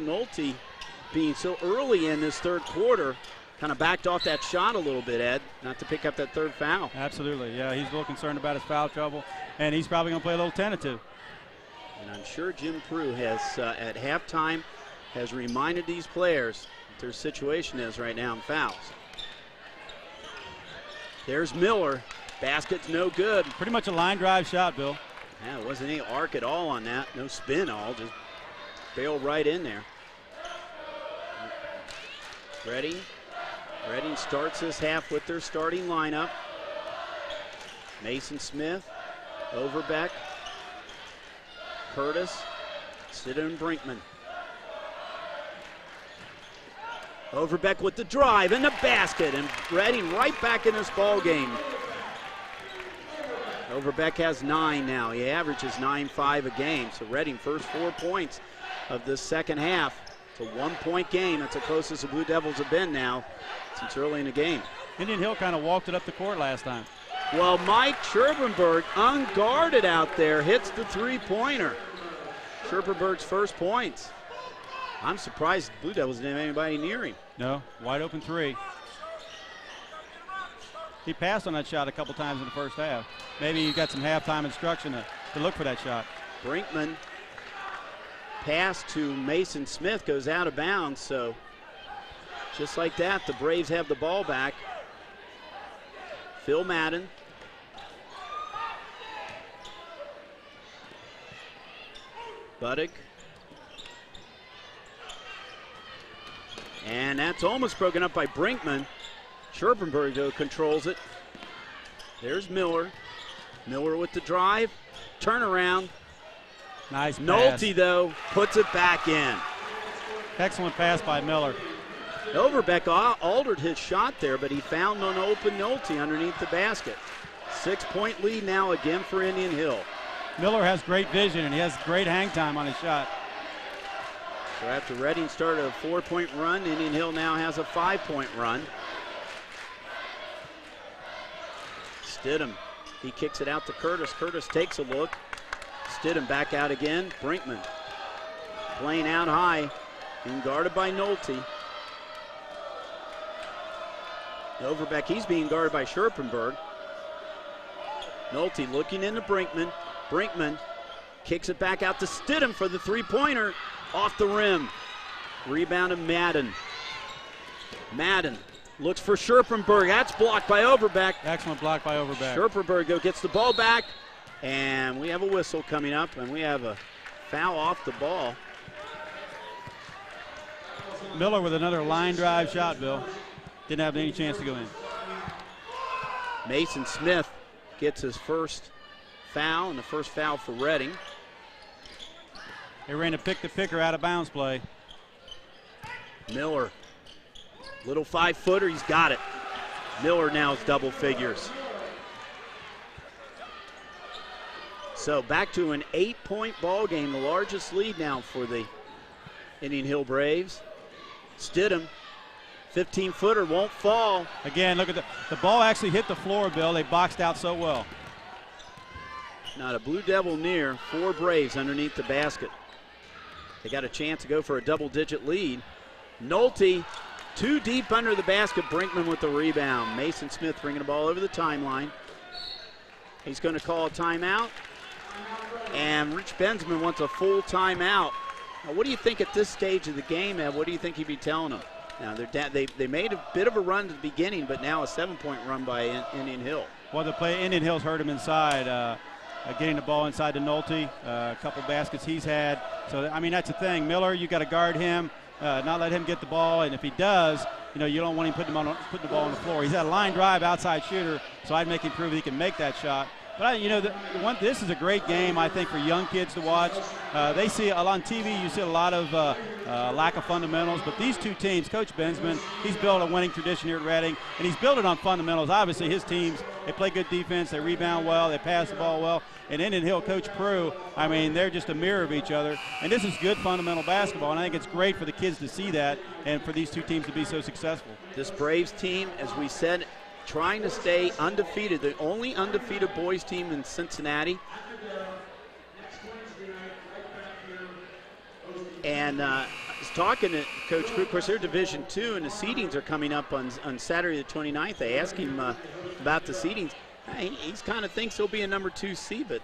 Nolte, being so early in this third quarter, kind of backed off that shot a little bit, Ed, not to pick up that third foul. Absolutely, yeah, he's a little concerned about his foul trouble, and he's probably going to play a little tentative. And I'm sure Jim Prue has, at halftime, has reminded these players what their situation is right now in fouls. There's Miller. Basket's no good. Pretty much a line drive shot, Bill. Yeah, it wasn't any arc at all on that. No spin all, just bailed right in there. Reading starts this half with their starting lineup. Mason Smith, Overbeck, Curtis, Stidham, Brinkman. Overbeck with the drive and the basket, and Reading right back in this ball game. Overbeck has 9 now. He averages 9.5 a game. So Reading first 4 points of this second half. It's a 1-point game. That's the closest the Blue Devils have been now since early in the game. Indian Hill kind of walked it up the court last time. Well, Mike Scherpenberg, unguarded out there, hits the three-pointer. Scherpenberg's first points. I'm surprised the Blue Devils didn't have anybody near him. No, wide open three. He passed on that shot a couple times in the first half. Maybe he got some halftime instruction to look for that shot. Brinkman pass to Mason Smith goes out of bounds, so just like that, the Braves have the ball back. Phil Madden. Buddick. And that's almost broken up by Brinkman. Scherpenberg, though, controls it. There's Miller. Miller with the drive. Turnaround. Nice pass. Nolte, though, puts it back in. Excellent pass by Miller. Overbeck altered his shot there, but he found an open Nolte underneath the basket. 6-point lead now again for Indian Hill. Miller has great vision, and he has great hang time on his shot. So after Reading started a 4-point run, Indian Hill now has a 5-point run. Stidham, he kicks it out to Curtis. Curtis takes a look. Stidham back out again. Brinkman playing out high, being guarded by Nolte. Overbeck, he's being guarded by Scherpenberg. Nolte looking into Brinkman. Brinkman kicks it back out to Stidham for the three-pointer. Off the rim. Rebound to Madden. Madden looks for Scherpenberg. That's blocked by Overbeck. Excellent block by Overbeck. Scherpenberg gets the ball back, and we have a whistle coming up, and we have a foul off the ball. Miller with another line drive shot, Bill. Didn't have any chance to go in. Mason Smith gets his first foul, and the first foul for Reading. They ran a pick-the-picker out of bounds play. Miller, little 5-footer, he's got it. Miller now is double figures. So back to an 8-point ball game, the largest lead now for the Indian Hill Braves. Stidham, 15-footer, won't fall. Again, look at the ball actually hit the floor, Bill. They boxed out so well. Not a Blue Devil near, 4 Braves underneath the basket. They got a chance to go for a double-digit lead. Nolte, too deep under the basket. Brinkman with the rebound. Mason Smith bringing the ball over the timeline. He's going to call a timeout. And Rich Bensman wants a full timeout. Now, what do you think at this stage of the game, Ed? What do you think he'd be telling them? Now, they made a bit of a run at the beginning, but now a 7-point run by Indian Hill. Well, the play, Indian Hill's hurt him inside. Getting the ball inside to Nolte, a couple baskets he's had. So, I mean, that's the thing. Miller, you got to guard him, not let him get the ball. And if he does, you don't want him putting the ball on the floor. He's had a line drive outside shooter, so I'd make him prove he can make that shot. But, this is a great game, I think, for young kids to watch. They see on TV, you see a lot of lack of fundamentals. But these two teams, Coach Bensman, he's built a winning tradition here at Reading, and he's built it on fundamentals. Obviously, his teams, they play good defense, they rebound well, they pass the ball well. And Indian Hill, Coach Prue, I mean, they're just a mirror of each other. And this is good fundamental basketball, and I think it's great for the kids to see that and for these two teams to be so successful. This Braves team, as we said, trying to stay undefeated, the only undefeated boys team in Cincinnati. And talking to Coach Crew. Of course, they're Division II, and the seedings are coming up on Saturday the 29th. I asked him about the seedings. He's kind of thinks he'll be a number 2 seed, but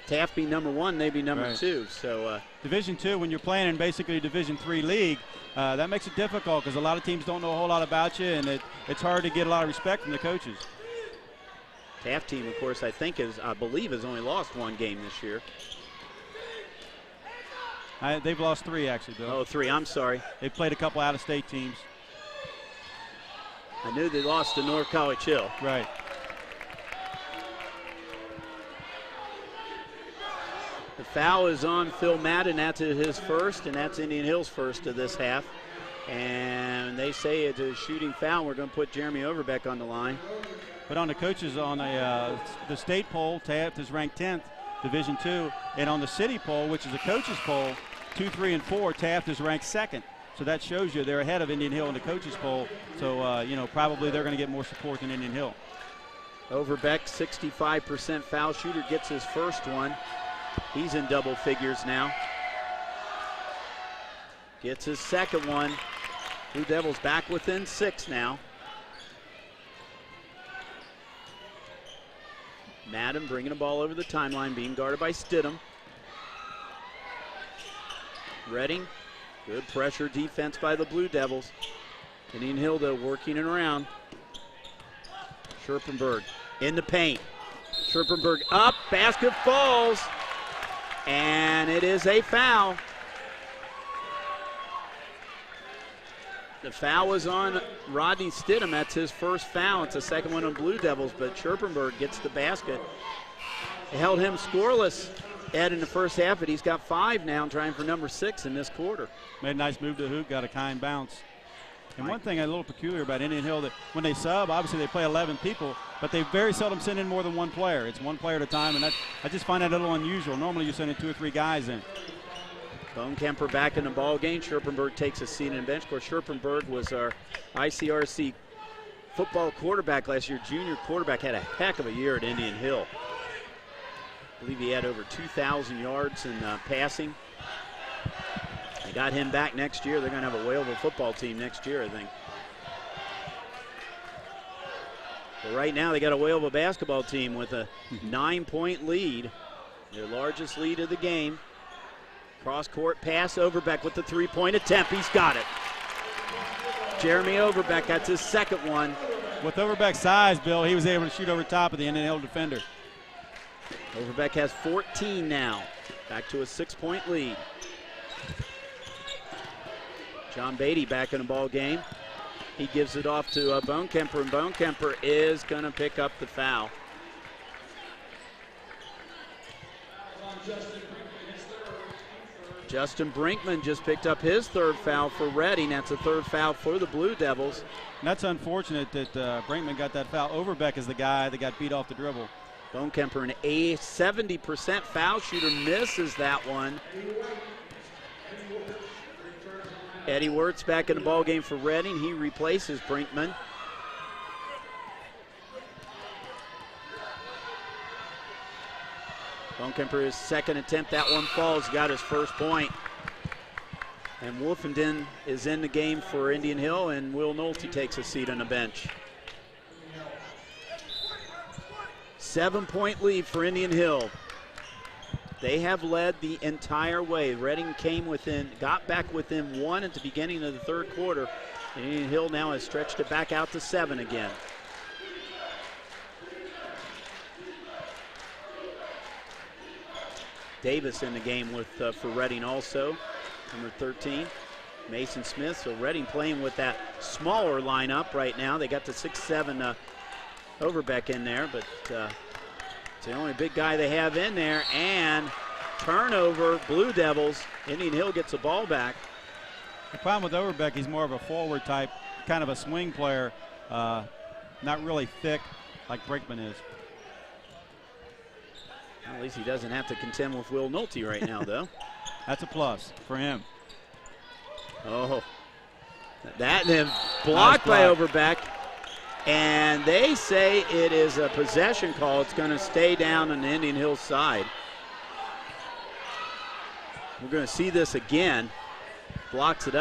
Taft be number 1, they be number 2. So Division II, when you're playing in basically a Division III league, that makes it difficult because a lot of teams don't know a whole lot about you, and it's hard to get a lot of respect from the coaches. Taft team, of course, I believe has only lost 1 game this year. They've lost 3, actually, Bill. Oh, 3, I'm sorry. They've played a couple out-of-state teams. I knew they lost to North College Hill. Right. The foul is on Phil Madden. That's his first, and that's Indian Hill's first of this half. And they say it's a shooting foul. We're going to put Jeremy Overbeck on the line. But on the coaches, on the state poll, Taft is ranked 10th, Division II. And on the city poll, which is the coaches poll, 2, 3, and 4, Taft is ranked 2nd. So that shows you they're ahead of Indian Hill in the coaches poll. So, probably they're going to get more support than Indian Hill. Overbeck, 65% foul shooter, gets his first one. He's in double figures now. Gets his second one. Blue Devils back within 6 now. Madden bringing the ball over the timeline, being guarded by Stidham. Redding, good pressure defense by the Blue Devils. Indian Hill, though, working it around. Scherpenberg in the paint. Scherpenberg up, basket falls, and it is a foul. The foul was on Rodney Stidham. That's his first foul. It's the second one on Blue Devils, but Scherpenberg gets the basket. It held him scoreless, Ed, in the first half, but he's got 5 now, trying for number 6 in this quarter. Made a nice move to the hoop, got a kind bounce. And one thing a little peculiar about Indian Hill, that when they sub, obviously they play 11 people, but they very seldom send in more than 1 player. It's 1 player at a time, and I just find that a little unusual. Normally you send in 2 or 3 guys in. Bonekemper back in the ball game. Scherpenberg takes a seat on the bench. Of course, Scherpenberg was our ICRC football quarterback last year. Junior quarterback, had a heck of a year at Indian Hill. I believe he had over 2,000 yards in passing. They got him back next year. They're going to have a whale of a football team next year, I think. But right now, they got a whale of a basketball team with a 9-point lead, their largest lead of the game. Cross-court pass, Overbeck with the 3-point attempt. He's got it. Jeremy Overbeck, that's his second one. With Overbeck's size, Bill, he was able to shoot over top of the Indian Hill defender. Overbeck has 14 now. Back to a 6-point lead. John Beatty back in the ball game. He gives it off to Bonekemper, and Bonekemper is going to pick up the foul. Justin Brinkman just picked up his 3rd foul for Reading. That's a 3rd foul for the Blue Devils. And that's unfortunate that Brinkman got that foul. Overbeck is the guy that got beat off the dribble. Bonekemper, an 70% foul shooter, misses that one. Eddie Wirtz back in the ball game for Reading. He replaces Brinkman. Bonekemper, his second attempt. That one falls. Got his first point. And Wolfenden is in the game for Indian Hill, and Will Nolte takes a seat on the bench. 7-point lead for Indian Hill. They have led the entire way. Reading got back within 1 at the beginning of the 3rd quarter. And Indian Hill now has stretched it back out to 7 again. Davis in the game for Reading also, number 13, Mason Smith. So Reading playing with that smaller lineup right now. They got the 6'7" Overbeck in there, but it's the only big guy they have in there. And turnover, Blue Devils. Indian Hill gets the ball back. The problem with Overbeck, he's more of a forward type, kind of a swing player, not really thick like Brinkman is. At least he doesn't have to contend with Will Nolte right now, though. That's a plus for him. Oh, that then blocked by Overbeck. And they say it is a possession call. It's going to stay down on the Indian Hill side. We're going to see this again. Blocks it up.